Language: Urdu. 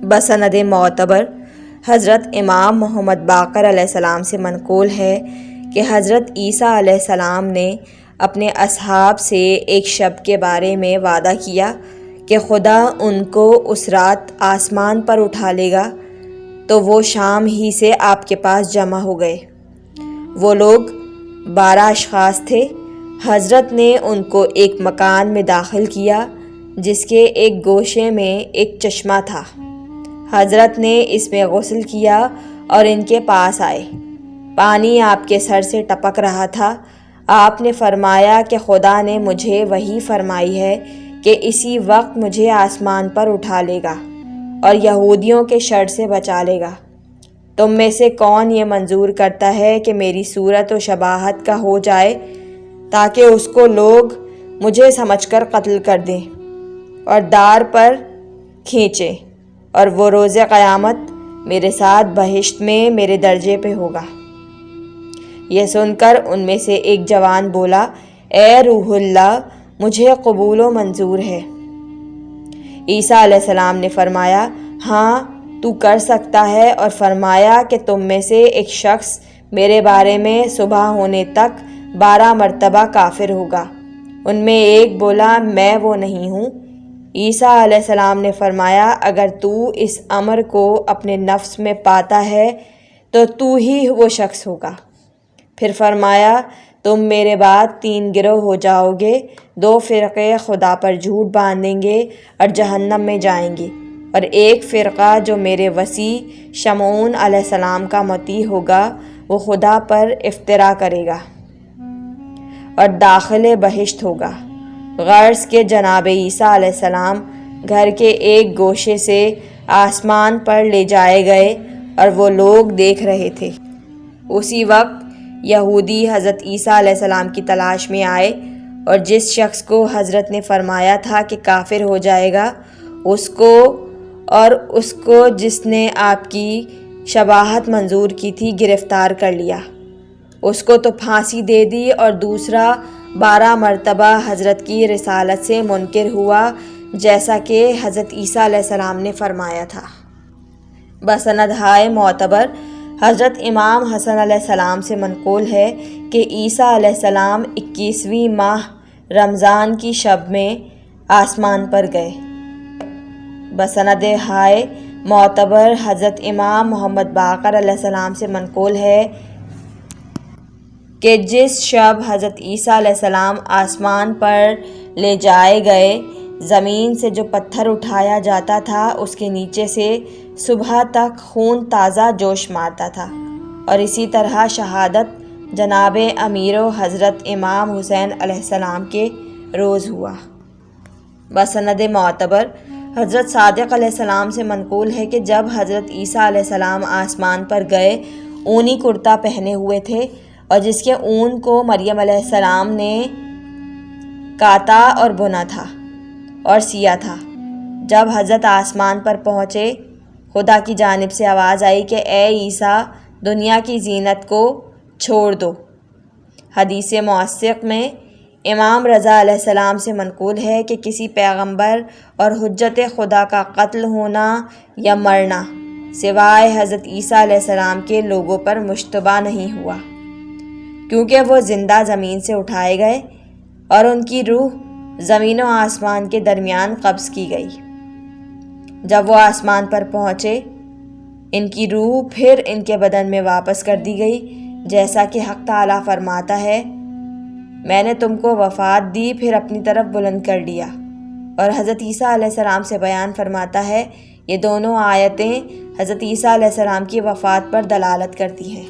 بسند معتبر حضرت امام محمد باقر علیہ السلام سے منقول ہے کہ حضرت عیسیٰ علیہ السلام نے اپنے اصحاب سے ایک شب کے بارے میں وعدہ کیا کہ خدا ان کو اس رات آسمان پر اٹھا لے گا، تو وہ شام ہی سے آپ کے پاس جمع ہو گئے۔ وہ لوگ 12 اشخاص تھے۔ حضرت نے ان کو ایک مکان میں داخل کیا جس کے ایک گوشے میں ایک چشمہ تھا۔ حضرت نے اس میں غسل کیا اور ان کے پاس آئے۔ پانی آپ کے سر سے ٹپک رہا تھا۔ آپ نے فرمایا کہ خدا نے مجھے وحی فرمائی ہے کہ اسی وقت مجھے آسمان پر اٹھا لے گا اور یہودیوں کے شر سے بچا لے گا۔ تم میں سے کون یہ منظور کرتا ہے کہ میری صورت و شباہت کا ہو جائے تاکہ اس کو لوگ مجھے سمجھ کر قتل کر دیں اور دار پر کھینچیں، اور وہ روز قیامت میرے ساتھ بہشت میں میرے درجے پہ ہوگا۔ یہ سن کر ان میں سے ایک جوان بولا، اے روح اللہ، مجھے قبول و منظور ہے۔ عیسیٰ علیہ السلام نے فرمایا، ہاں تو کر سکتا ہے، اور فرمایا کہ تم میں سے ایک شخص میرے بارے میں صبح ہونے تک 12 مرتبہ کافر ہوگا۔ ان میں ایک بولا، میں وہ نہیں ہوں۔ عیسیٰ علیہ السلام نے فرمایا، اگر تو اس امر کو اپنے نفس میں پاتا ہے تو تو ہی وہ شخص ہوگا۔ پھر فرمایا، تم میرے بعد 3 گروہ ہو جاؤ گے، 2 فرقے خدا پر جھوٹ باندھیں گے اور جہنم میں جائیں گے، اور ایک فرقہ جو میرے وصی شمعون علیہ السلام کا مطیع ہوگا، وہ خدا پر افترا کرے گا اور داخل بہشت ہوگا۔ غرض کہ جناب عیسیٰ علیہ السلام گھر کے ایک گوشے سے آسمان پر لے جائے گئے اور وہ لوگ دیکھ رہے تھے۔ اسی وقت یہودی حضرت عیسیٰ علیہ السلام کی تلاش میں آئے، اور جس شخص کو حضرت نے فرمایا تھا کہ کافر ہو جائے گا، اس کو جس نے آپ کی شباہت منظور کی تھی گرفتار کر لیا۔ اس کو تو پھانسی دے دی، اور دوسرا 12 مرتبہ حضرت کی رسالت سے منکر ہوا، جیسا کہ حضرت عیسیٰ علیہ السلام نے فرمایا تھا۔ بسند معتبر حضرت امام حسن علیہ السلام سے منقول ہے کہ عیسیٰ علیہ السلام 21ویں ماہ رمضان کی شب میں آسمان پر گئے۔ بسند معتبر حضرت امام محمد باقر علیہ السلام سے منقول ہے کہ جس شب حضرت عیسیٰ علیہ السلام آسمان پر لے جائے گئے، زمین سے جو پتھر اٹھایا جاتا تھا اس کے نیچے سے صبح تک خون تازہ جوش مارتا تھا، اور اسی طرح شہادت جناب امیر و حضرت امام حسین علیہ السلام کے روز ہوا۔ بسند معتبر حضرت صادق علیہ السلام سے منقول ہے کہ جب حضرت عیسیٰ علیہ السلام آسمان پر گئے، اونی کرتا پہنے ہوئے تھے، اور جس کے اون کو مریم علیہ السلام نے کاتا اور بنا تھا اور سیا تھا۔ جب حضرت آسمان پر پہنچے، خدا کی جانب سے آواز آئی کہ اے عیسیٰ، دنیا کی زینت کو چھوڑ دو۔ حدیث موثق میں امام رضا علیہ السلام سے منقول ہے کہ کسی پیغمبر اور حجت خدا کا قتل ہونا یا مرنا سوائے حضرت عیسیٰ علیہ السلام کے لوگوں پر مشتبہ نہیں ہوا، کیونکہ وہ زندہ زمین سے اٹھائے گئے اور ان کی روح زمین و آسمان کے درمیان قبض کی گئی۔ جب وہ آسمان پر پہنچے، ان کی روح پھر ان کے بدن میں واپس کر دی گئی، جیسا کہ حق تعالیٰ فرماتا ہے، میں نے تم کو وفات دی پھر اپنی طرف بلند کر لیا۔ اور حضرت عیسیٰ علیہ السلام سے بیان فرماتا ہے، یہ دونوں آیتیں حضرت عیسیٰ علیہ السلام کی وفات پر دلالت کرتی ہیں۔